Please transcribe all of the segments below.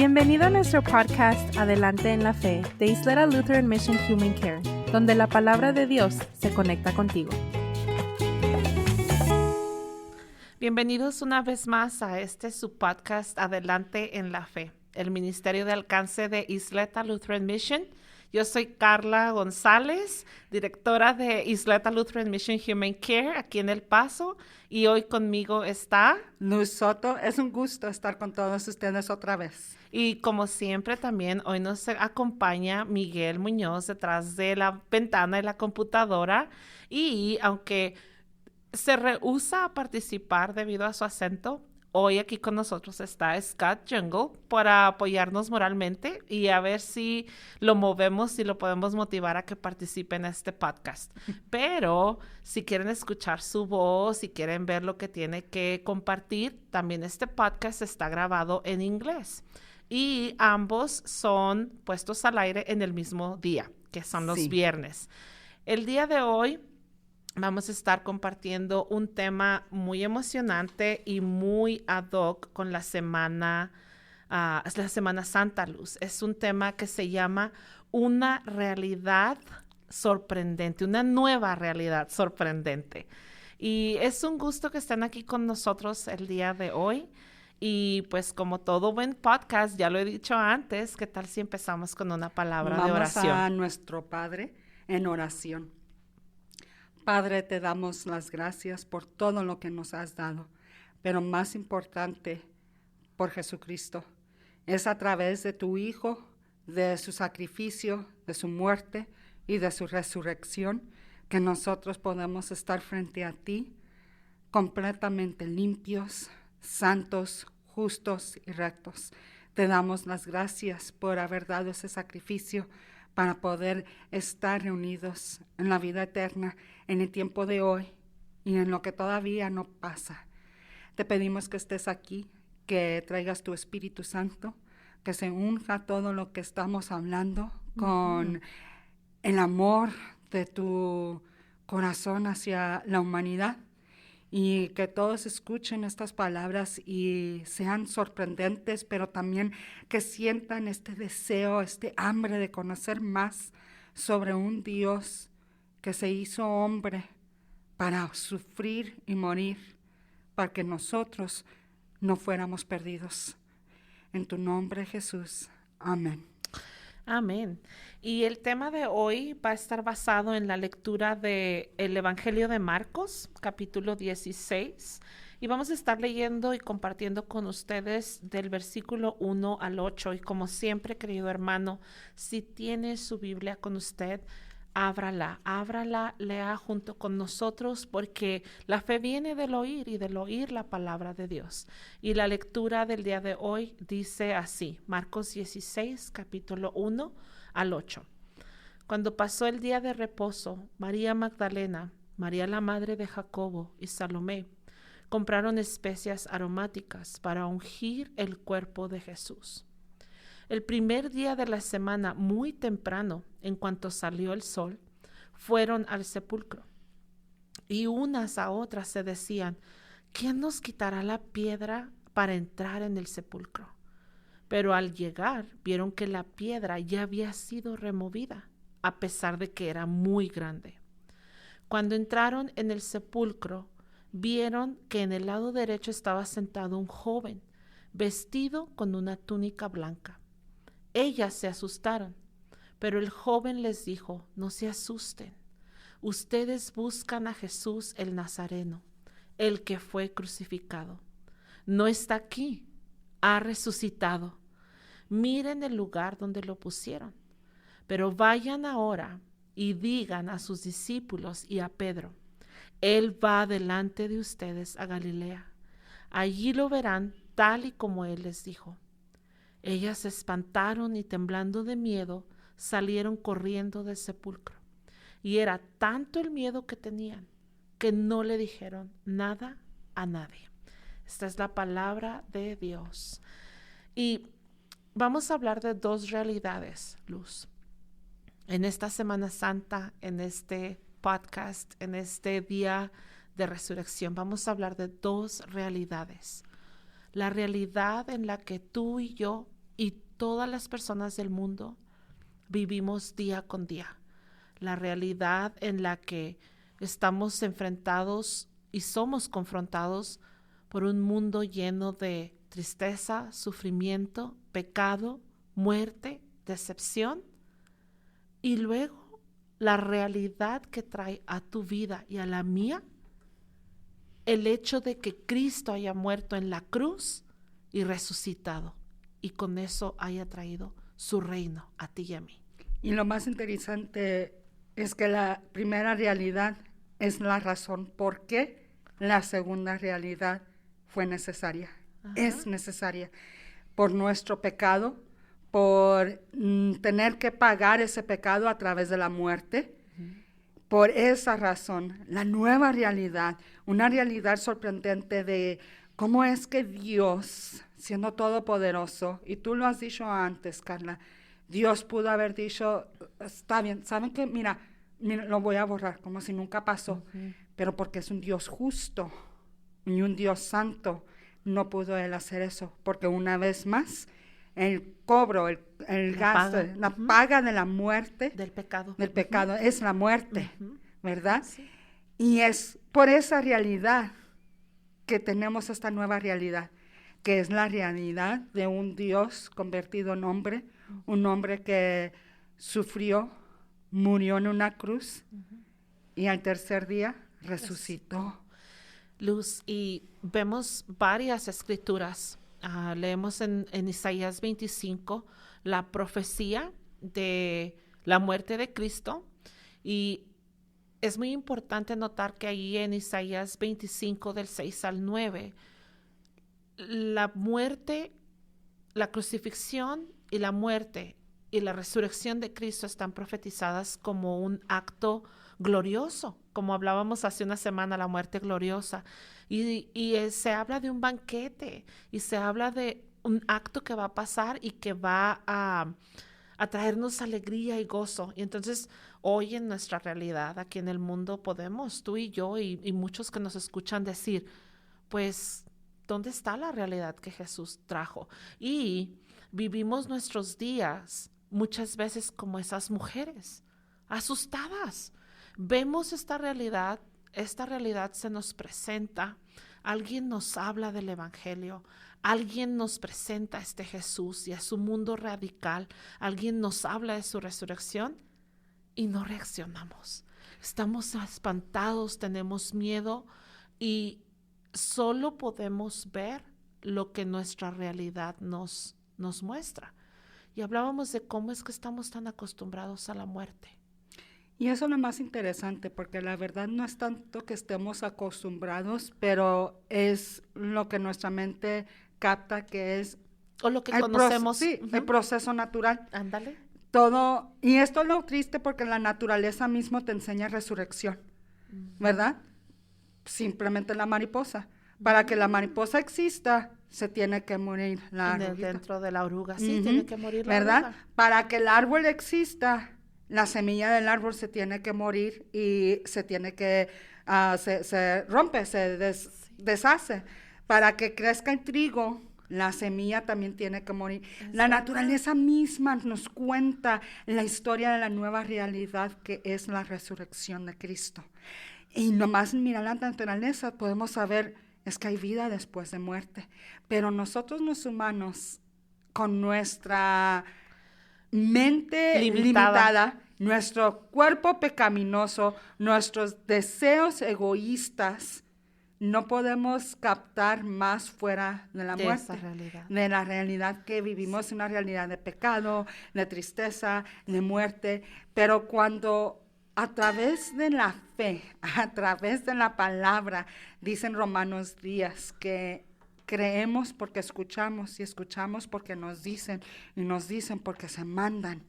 Bienvenido a nuestro podcast Adelante en la Fe de Isleta Lutheran Mission Human Care, donde la palabra de Dios se conecta contigo. Bienvenidos una vez más a su podcast Adelante en la Fe, el Ministerio de Alcance de Isleta Lutheran Mission. Yo soy Carla González, directora de Isleta Lutheran Mission Human Care aquí en El Paso, y hoy conmigo está Luz Soto. Es un gusto estar con todos ustedes otra vez. Y como siempre también hoy nos acompaña Miguel Muñoz detrás de la ventana de la computadora, y aunque se rehúsa a participar debido a su acento, hoy aquí con nosotros está Scott Jungle para apoyarnos moralmente y a ver si lo movemos y lo podemos motivar a que participe en este podcast. Pero si quieren escuchar su voz, si quieren ver lo que tiene que compartir, también este podcast está grabado en inglés. Y ambos son puestos al aire en el mismo día, que son los viernes. El día de hoy vamos a estar compartiendo un tema muy emocionante y muy ad hoc con la Semana Santa, Luz. Es un tema que se llama una realidad sorprendente, una nueva realidad sorprendente. Y es un gusto que estén aquí con nosotros el día de hoy. Y pues como todo buen podcast, ya lo he dicho antes, ¿qué tal si empezamos con una palabra de oración? Vamos a nuestro Padre en oración. Padre, te damos las gracias por todo lo que nos has dado, pero más importante, por Jesucristo. Es a través de tu Hijo, de su sacrificio, de su muerte y de su resurrección, que nosotros podemos estar frente a ti completamente limpios, santos, justos y rectos. Te damos las gracias por haber dado ese sacrificio para poder estar reunidos en la vida eterna, en el tiempo de hoy y en lo que todavía no pasa. Te pedimos que estés aquí, que traigas tu Espíritu Santo, que se unja todo lo que estamos hablando con el amor de tu corazón hacia la humanidad, y que todos escuchen estas palabras y sean sorprendentes, pero también que sientan este deseo, este hambre de conocer más sobre un Dios que se hizo hombre para sufrir y morir, para que nosotros no fuéramos perdidos. En tu nombre, Jesús. Amén. Amén. Y el tema de hoy va a estar basado en la lectura del Evangelio de Marcos, capítulo 16. Y vamos a estar leyendo y compartiendo con ustedes del versículo 1 al 8. Y como siempre, querido hermano, si tiene su Biblia con usted, ábrala, lea junto con nosotros, porque la fe viene del oír y del oír la palabra de Dios. Y la lectura del día de hoy dice así, Marcos 16, capítulo 1 al 8. Cuando pasó el día de reposo, María Magdalena, María la madre de Jacobo y Salomé compraron especias aromáticas para ungir el cuerpo de Jesús. El primer día de la semana, muy temprano, en cuanto salió el sol, fueron al sepulcro. Y unas a otras se decían, ¿quién nos quitará la piedra para entrar en el sepulcro? Pero al llegar, vieron que la piedra ya había sido removida, a pesar de que era muy grande. Cuando entraron en el sepulcro, vieron que en el lado derecho estaba sentado un joven, vestido con una túnica blanca. Ellas se asustaron, pero el joven les dijo, no se asusten. Ustedes buscan a Jesús el Nazareno, el que fue crucificado. No está aquí, ha resucitado. Miren el lugar donde lo pusieron. Pero vayan ahora y digan a sus discípulos y a Pedro, Él va delante de ustedes a Galilea. Allí lo verán tal y como Él les dijo. Ellas se espantaron y temblando de miedo salieron corriendo del sepulcro. Y era tanto el miedo que tenían que no le dijeron nada a nadie. Esta es la palabra de Dios. Y vamos a hablar de dos realidades, Luz. En esta Semana Santa, en este podcast, en este día de resurrección, vamos a hablar de dos realidades. La realidad en la que tú y yo y todas las personas del mundo vivimos día con día. La realidad en la que estamos enfrentados y somos confrontados por un mundo lleno de tristeza, sufrimiento, pecado, muerte, decepción, y luego la realidad que trae a tu vida y a la mía el hecho de que Cristo haya muerto en la cruz y resucitado, y con eso haya traído su reino a ti y a mí. Y lo más interesante es que la primera realidad es la razón por qué la segunda realidad fue necesaria. Ajá. Es necesaria por nuestro pecado, por tener que pagar ese pecado a través de la muerte. Por esa razón, la nueva realidad, una realidad sorprendente de cómo es que Dios, siendo todopoderoso, y tú lo has dicho antes, Carla, Dios pudo haber dicho, está bien, ¿saben qué? Mira, lo voy a borrar, como si nunca pasó, pero porque es un Dios justo y un Dios santo, no pudo Él hacer eso, porque una vez más, el cobro, el gasto, la paga de la muerte, del pecado, es la muerte, ¿verdad? Sí. Y es por esa realidad que tenemos esta nueva realidad, que es la realidad de un Dios convertido en hombre, un hombre que sufrió, murió en una cruz y al tercer día resucitó. Luz, y vemos varias escrituras. Leemos en Isaías 25 la profecía de la muerte de Cristo, y es muy importante notar que ahí en Isaías 25 del 6 al 9, la muerte, la crucifixión y la muerte y la resurrección de Cristo están profetizadas como un acto glorioso, como hablábamos hace una semana, la muerte gloriosa. Y se habla de un banquete y se habla de un acto que va a pasar y que va a traernos alegría y gozo. Y entonces hoy en nuestra realidad, aquí en el mundo, podemos, tú y yo y muchos que nos escuchan decir, pues, ¿dónde está la realidad que Jesús trajo? Y vivimos nuestros días muchas veces como esas mujeres, asustadas. Vemos esta realidad se nos presenta, alguien nos habla del Evangelio, alguien nos presenta a este Jesús y a su mundo radical, alguien nos habla de su resurrección y no reaccionamos. Estamos espantados, tenemos miedo y solo podemos ver lo que nuestra realidad nos muestra. Y hablábamos de cómo es que estamos tan acostumbrados a la muerte. Y eso es lo más interesante, porque la verdad no es tanto que estemos acostumbrados, pero es lo que nuestra mente capta que es o lo que conocemos. El proceso natural. Ándale. Todo, y esto es lo triste porque la naturaleza mismo te enseña resurrección, ¿verdad? Simplemente la mariposa. Para que la mariposa exista, se tiene que morir la oruguita. Dentro de la oruga, sí, tiene que morir la ¿verdad? oruga. Para que el árbol exista, la semilla del árbol se tiene que morir y se tiene que, se rompe, se deshace. Para que crezca el trigo, la semilla también tiene que morir. Exacto. La naturaleza misma nos cuenta la historia de la nueva realidad que es la resurrección de Cristo. Y nomás mirar la naturaleza podemos saber, es que hay vida después de muerte. Pero nosotros los humanos, con nuestra mente limitada, nuestro cuerpo pecaminoso, nuestros deseos egoístas, no podemos captar más fuera de la muerte, esa realidad. De la realidad que vivimos, una realidad de pecado, de tristeza, de muerte. Pero cuando a través de la fe, a través de la palabra, dicen Romanos 10 que creemos porque escuchamos y escuchamos porque nos dicen y nos dicen porque se mandan.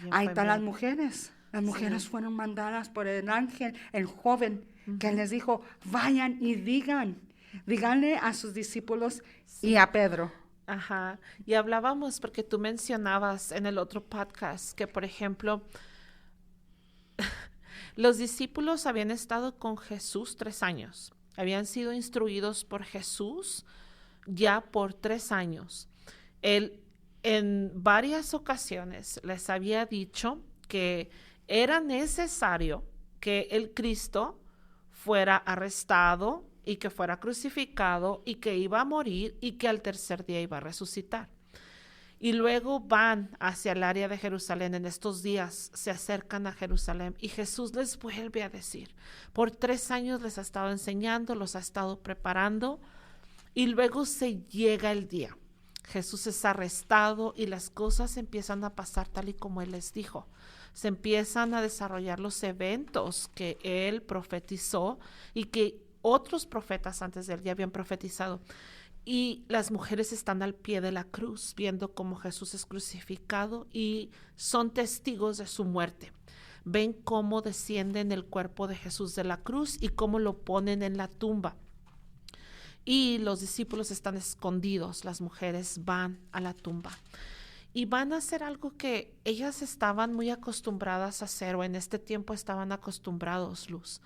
Ahí están las mujeres. Las mujeres fueron mandadas por el ángel, el joven, que les dijo, vayan y díganle a sus discípulos y a Pedro. Ajá, y hablábamos porque tú mencionabas en el otro podcast que, por ejemplo, los discípulos habían estado con Jesús 3 años, habían sido instruidos por Jesús ya por 3 años. Él en varias ocasiones les había dicho que era necesario que el Cristo fuera arrestado y que fuera crucificado y que iba a morir y que al tercer día iba a resucitar. Y luego van hacia el área de Jerusalén. En estos días se acercan a Jerusalén y Jesús les vuelve a decir, por 3 años les ha estado enseñando, los ha estado preparando y luego se llega el día. Jesús es arrestado y las cosas empiezan a pasar tal y como Él les dijo. Se empiezan a desarrollar los eventos que Él profetizó y que otros profetas antes de Él ya habían profetizado. Y las mujeres están al pie de la cruz viendo cómo Jesús es crucificado y son testigos de su muerte. Ven cómo descienden el cuerpo de Jesús de la cruz y cómo lo ponen en la tumba. Y los discípulos están escondidos, las mujeres van a la tumba. Y van a hacer algo que ellas estaban muy acostumbradas a hacer, o en este tiempo estaban acostumbrados, Luz.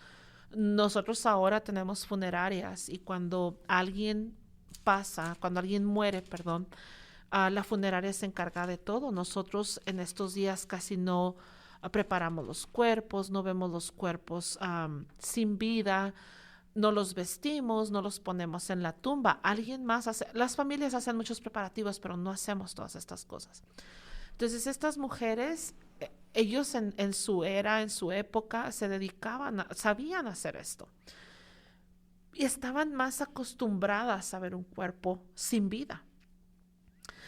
Nosotros ahora tenemos funerarias y cuando alguien muere, la funeraria se encarga de todo. Nosotros en estos días casi no preparamos los cuerpos, no vemos los cuerpos sin vida, no los vestimos, no los ponemos en la tumba. Alguien más hace, las familias hacen muchos preparativos, pero no hacemos todas estas cosas. Entonces estas mujeres, ellos en su era, en su época, sabían hacer esto. Y estaban más acostumbradas a ver un cuerpo sin vida.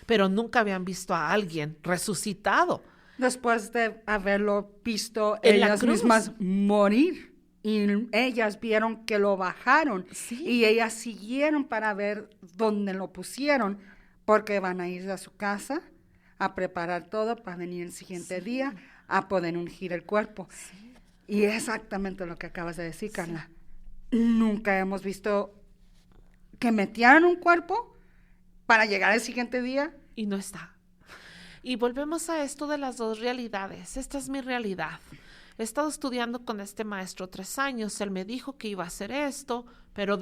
Pero nunca habían visto a alguien resucitado. Después de haberlo visto En la ellas cruz. mismas morir. Y ellas vieron que lo bajaron. Sí. Y ellas siguieron para ver dónde lo pusieron. Porque van a ir a su casa a preparar todo para venir el siguiente día a poder ungir el cuerpo. Sí. Y exactamente lo que acabas de decir, Carla. Nunca hemos visto que metieran un cuerpo para llegar al siguiente día. Y no está. Y volvemos a esto de las dos realidades. Esta es mi realidad. He estado estudiando con este maestro 3 años. Él me dijo que iba a hacer esto, pero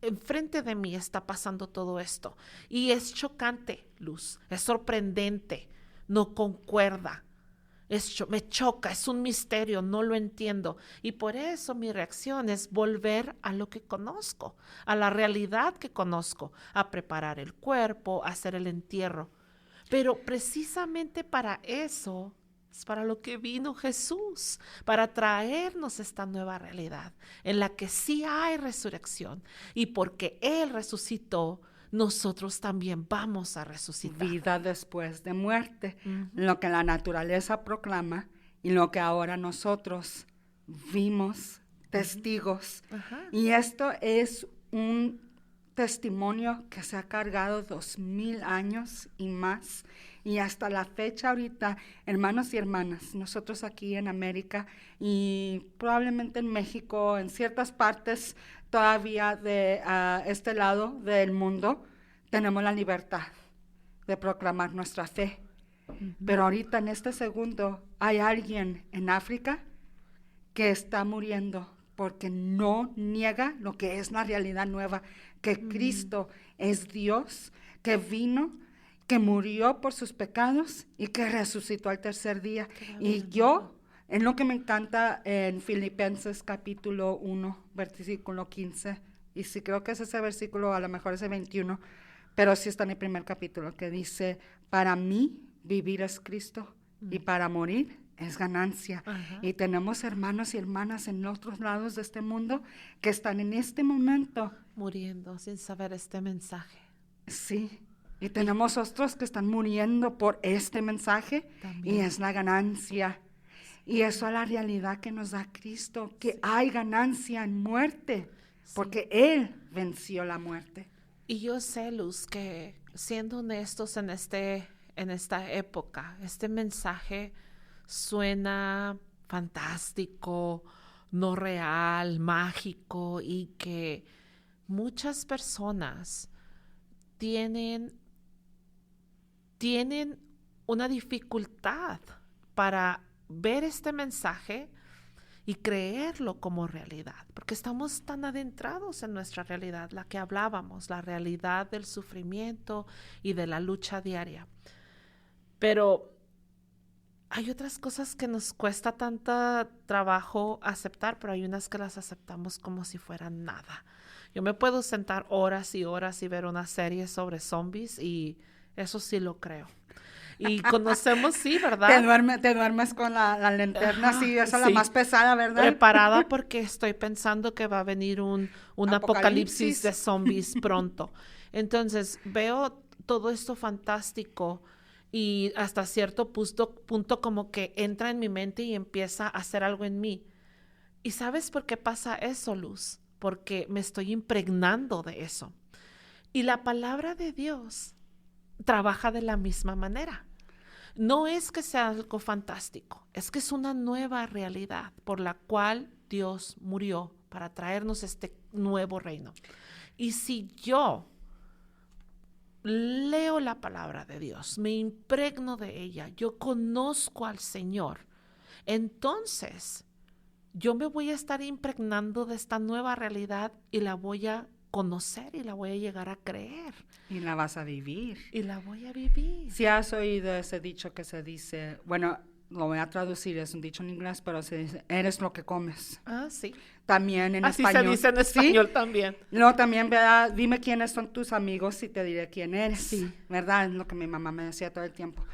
enfrente de mí está pasando todo esto. Y es chocante, Luz. Es sorprendente. No concuerda. Me choca, es un misterio, no lo entiendo. Y por eso mi reacción es volver a lo que conozco, a la realidad que conozco, a preparar el cuerpo, a hacer el entierro. Pero precisamente para eso es para lo que vino Jesús, para traernos esta nueva realidad en la que sí hay resurrección. Y porque Él resucitó, nosotros también vamos a resucitar. Vida después de muerte, Ujú. lo que la naturaleza proclama y lo que ahora nosotros vimos, testigos. Ajá. Y esto es un testimonio que se ha cargado 2000 años y más. Y hasta la fecha ahorita, hermanos y hermanas, nosotros aquí en América y probablemente en México, en ciertas partes todavía de este lado del mundo, tenemos la libertad de proclamar nuestra fe. Pero ahorita en este segundo hay alguien en África que está muriendo porque no niega lo que es la realidad nueva, que Cristo es Dios, que vino, que murió por sus pecados y que resucitó al tercer día. Y yo, en lo que me encanta en Filipenses capítulo 1, versículo 15, y sí creo que es ese versículo, a lo mejor es el 21, pero sí está en el primer capítulo, que dice, para mí vivir es Cristo y para morir es ganancia. Ajá. Y tenemos hermanos y hermanas en otros lados de este mundo que están en este momento. Muriendo sin saber este mensaje. Sí, y tenemos otros que están muriendo por este mensaje También. y es la ganancia. Y eso es la realidad que nos da Cristo, que hay ganancia en muerte, porque Él venció la muerte. Y yo sé, Luz, que siendo honestos en esta época, este mensaje suena fantástico, no real, mágico, y que muchas personas tienen una dificultad para ver este mensaje y creerlo como realidad, porque estamos tan adentrados en nuestra realidad, la que hablábamos, la realidad del sufrimiento y de la lucha diaria. Pero hay otras cosas que nos cuesta tanto trabajo aceptar, pero hay unas que las aceptamos como si fueran nada. Yo me puedo sentar horas y horas y ver una serie sobre zombies y eso sí lo creo. Y conocemos, sí, ¿verdad? Te duermes con la linterna, Ajá, sí, esa es sí. la más pesada, ¿verdad? Preparada porque estoy pensando que va a venir un apocalipsis Apocalipsis. de zombies pronto. Entonces veo todo esto fantástico y hasta cierto punto como que entra en mi mente y empieza a hacer algo en mí. ¿Y sabes por qué pasa eso, Luz? Porque me estoy impregnando de eso. Y la palabra de Dios trabaja de la misma manera. No es que sea algo fantástico, es que es una nueva realidad por la cual Dios murió para traernos este nuevo reino. Y si yo leo la palabra de Dios, me impregno de ella, yo conozco al Señor, entonces yo me voy a estar impregnando de esta nueva realidad y la voy a conocer y la voy a llegar a creer Y la vas a vivir. y la voy a vivir. Si has oído ese dicho que se dice, bueno, lo voy a traducir, es un dicho en inglés, pero se dice, eres lo que comes. Ah, sí. También en Así español. se dice en ¿Sí? español también. No, también, ¿verdad? Dime quiénes son tus amigos y te diré quién eres. Sí. ¿Verdad? Es lo que mi mamá me decía todo el tiempo.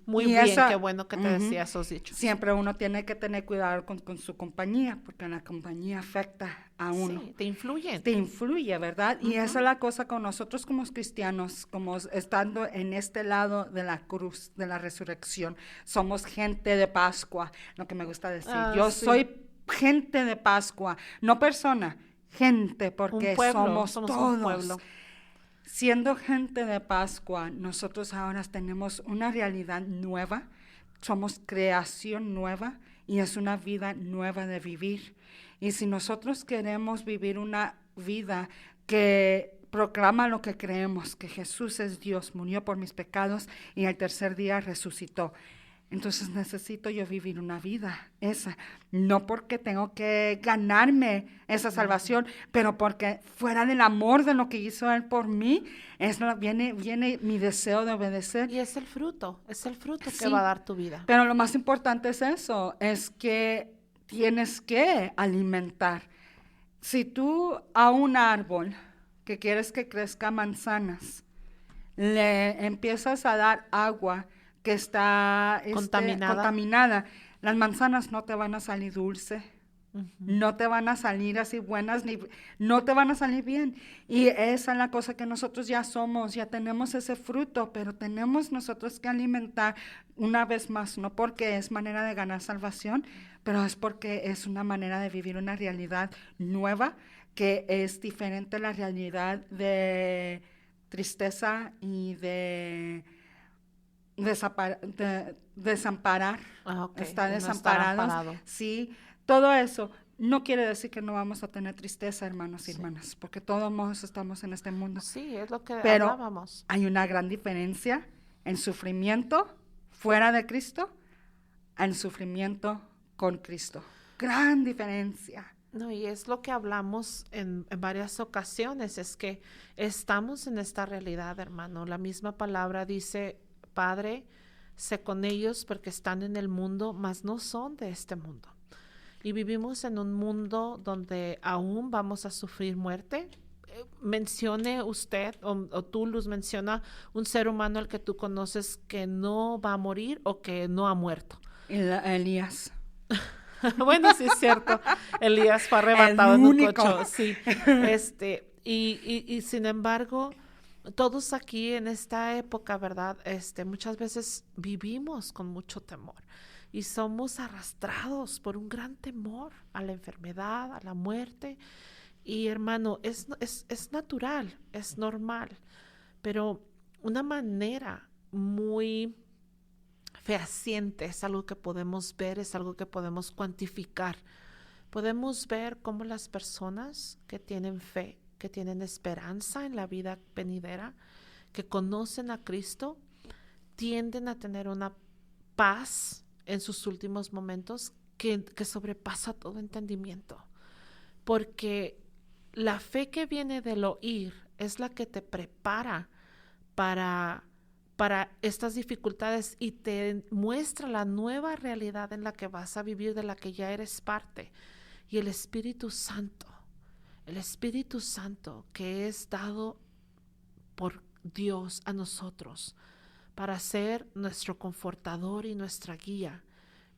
Muy y bien, esa- qué bueno que te Ujú. decía esos dichos. Siempre uno tiene que tener cuidado con su compañía, porque la compañía afecta a uno. Sí, te influyen. Te influye, ¿verdad? Y esa es la cosa con nosotros como cristianos, como estando en este lado de la cruz, de la resurrección. Somos gente de Pascua, lo que me gusta decir. Ah, Yo sí. soy gente de Pascua, no persona, gente, porque Un pueblo, somos somos todos. un pueblo. Siendo gente de Pascua, nosotros ahora tenemos una realidad nueva, somos creación nueva y es una vida nueva de vivir. Y si nosotros queremos vivir una vida que proclama lo que creemos, que Jesús es Dios, murió por mis pecados y el tercer día resucitó, entonces necesito yo vivir una vida esa, no porque tengo que ganarme esa salvación, pero porque fuera del amor de lo que hizo Él por mí, viene mi deseo de obedecer. Y es el fruto que Sí. va a dar tu vida. Pero lo más importante es eso, es que tienes que alimentar. Si tú a un árbol que quieres que crezca manzanas, le empiezas a dar agua que está contaminada, las manzanas no te van a salir dulce, no te van a salir así buenas, no te van a salir bien. Y esa es la cosa que nosotros ya somos, ya tenemos ese fruto, pero tenemos nosotros que alimentar una vez más, no porque es manera de ganar salvación, pero es porque es una manera de vivir una realidad nueva que es diferente a la realidad de tristeza y de desamparar, Ah, ok, está de no estar desamparados. amparado. Sí, todo eso no quiere decir que no vamos a tener tristeza, hermanos y hermanas, porque todos estamos en este mundo. Sí, es lo que Pero hablábamos. hay una gran diferencia en sufrimiento fuera de Cristo, en sufrimiento con Cristo. Gran diferencia. No, y es lo que hablamos en varias ocasiones, es que estamos en esta realidad, hermano. La misma palabra dice, Padre, sé con ellos porque están en el mundo, mas no son de este mundo. Y vivimos en un mundo donde aún vamos a sufrir muerte. Mencione usted, o tú, Luz, menciona un ser humano al que tú conoces que no va a morir o que no ha muerto. Elías. Bueno, sí es cierto. Elías fue arrebatado El en un único. coche. Sí. Y sin embargo, todos aquí en esta época, ¿verdad? Muchas veces vivimos con mucho temor y somos arrastrados por un gran temor a la enfermedad, a la muerte. Y hermano, es natural, es normal, pero una manera muy fehaciente, es algo que podemos ver, es algo que podemos cuantificar. Podemos ver cómo las personas que tienen fe, que tienen esperanza en la vida venidera, que conocen a Cristo, tienden a tener una paz en sus últimos momentos que sobrepasa todo entendimiento. Porque la fe que viene del oír es la que te prepara para para estas dificultades y te muestra la nueva realidad en la que vas a vivir, de la que ya eres parte. Y el Espíritu Santo que es dado por Dios a nosotros para ser nuestro confortador y nuestra guía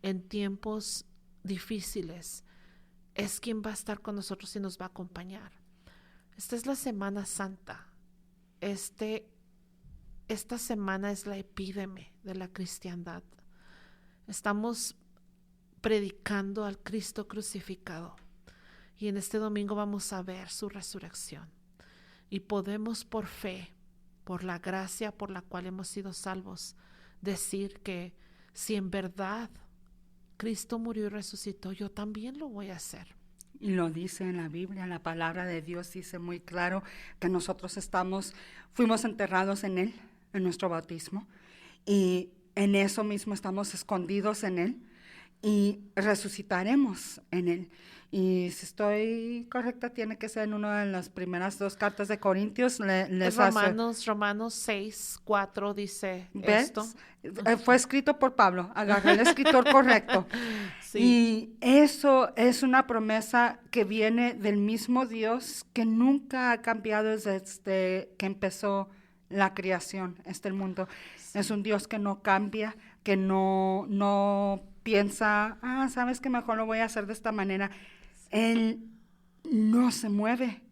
en tiempos difíciles, es quien va a estar con nosotros y nos va a acompañar. Esta es la Semana Santa. Esta semana es la epítome de la cristiandad. Estamos predicando al Cristo crucificado y en este domingo vamos a ver su resurrección y podemos por fe, por la gracia por la cual hemos sido salvos, decir que si en verdad Cristo murió y resucitó, yo también lo voy a hacer. Y lo dice en la Biblia, la palabra de Dios dice muy claro que nosotros fuimos enterrados en Él, en nuestro bautismo, y en eso mismo estamos escondidos en Él, y resucitaremos en Él. Y si estoy correcta, tiene que ser en una de las primeras 2 cartas de Corintios. Romanos 6:4 dice ¿ves? esto. Fue escrito por Pablo, agarré el escritor correcto. Sí. Y eso es una promesa que viene del mismo Dios que nunca ha cambiado desde que empezó la creación, el mundo. Sí. Es un Dios que no cambia, que no piensa, sabes que mejor lo voy a hacer de esta manera. Él no se mueve.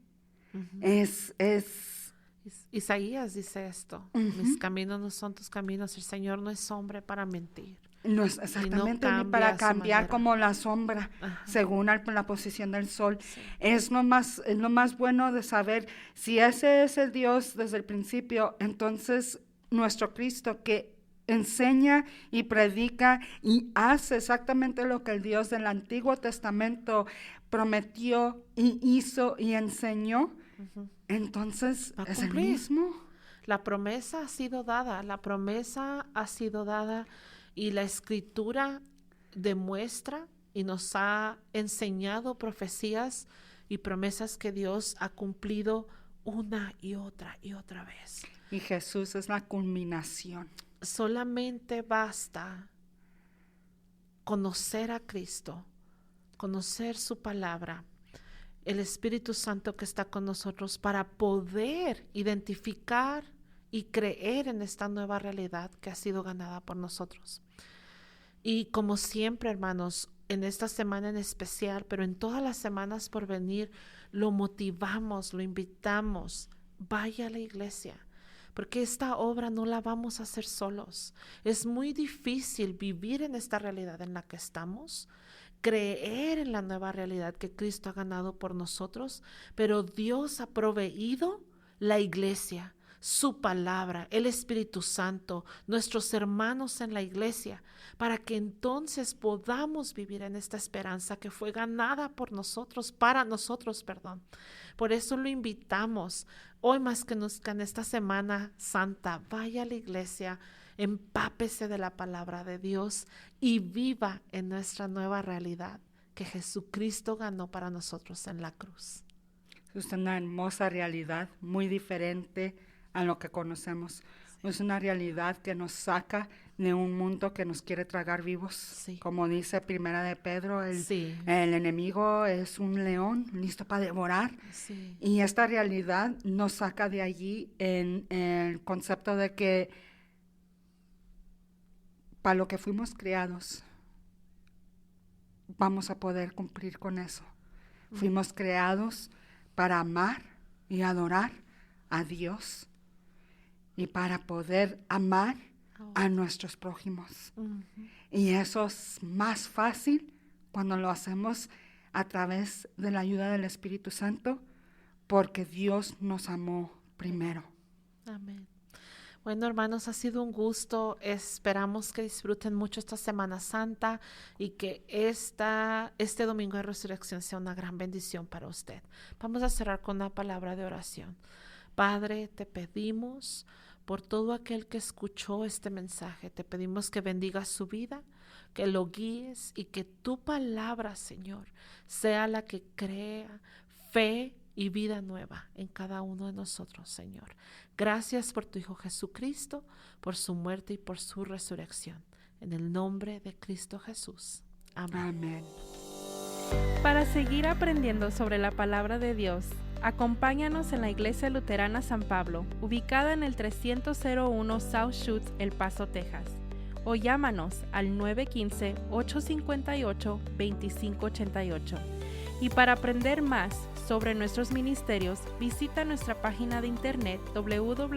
Isaías dice esto, mis caminos no son tus caminos, el Señor no es hombre para mentir. No es exactamente ni para cambiar como la sombra, según la posición del sol. Sí. Es lo más bueno de saber, si ese es el Dios desde el principio, entonces nuestro Cristo que enseña y predica y hace exactamente lo que el Dios del Antiguo Testamento prometió y hizo y enseñó, entonces es el mismo. La promesa ha sido dada, y la Escritura demuestra y nos ha enseñado profecías y promesas que Dios ha cumplido una y otra vez. Y Jesús es la culminación. Solamente basta conocer a Cristo, conocer su palabra, el Espíritu Santo que está con nosotros para poder identificar y creer en esta nueva realidad que ha sido ganada por nosotros. Y como siempre, hermanos, en esta semana en especial, pero en todas las semanas por venir, lo motivamos, lo invitamos, vaya a la iglesia. Porque esta obra no la vamos a hacer solos. Es muy difícil vivir en esta realidad en la que estamos, creer en la nueva realidad que Cristo ha ganado por nosotros, pero Dios ha proveído la iglesia, su palabra, el Espíritu Santo, nuestros hermanos en la iglesia, para que entonces podamos vivir en esta esperanza que fue ganada por nosotros, para nosotros, perdón. Por eso lo invitamos, hoy más que nunca en esta Semana Santa, vaya a la iglesia, empápese de la palabra de Dios y viva en nuestra nueva realidad que Jesucristo ganó para nosotros en la cruz. Es una hermosa realidad, muy diferente a lo que conocemos. Sí. Es una realidad que nos saca de un mundo que nos quiere tragar vivos. Sí. Como dice Primera de Pedro, el enemigo es un león listo para devorar. Sí. Y esta realidad nos saca de allí en el concepto de que para lo que fuimos creados, vamos a poder cumplir con eso. Fuimos creados para amar y adorar a Dios y para poder amar a nuestros prójimos. Y eso es más fácil cuando lo hacemos a través de la ayuda del Espíritu Santo, porque Dios nos amó primero. Amén. Bueno, hermanos, ha sido un gusto. Esperamos que disfruten mucho esta Semana Santa y que este domingo de resurrección sea una gran bendición para usted. Vamos a cerrar con una palabra de oración. Padre, te pedimos por todo aquel que escuchó este mensaje. Te pedimos que bendigas su vida, que lo guíes y que tu palabra, Señor, sea la que crea fe y vida nueva en cada uno de nosotros, Señor. Gracias por tu Hijo Jesucristo, por su muerte y por su resurrección. En el nombre de Cristo Jesús. Amén. Amén. Para seguir aprendiendo sobre la palabra de Dios, acompáñanos en la Iglesia Luterana San Pablo, ubicada en el 301 South Schutz, El Paso, Texas, o llámanos al 915-858-2588. Y para aprender más sobre nuestros ministerios, visita nuestra página de internet www.ylm.org.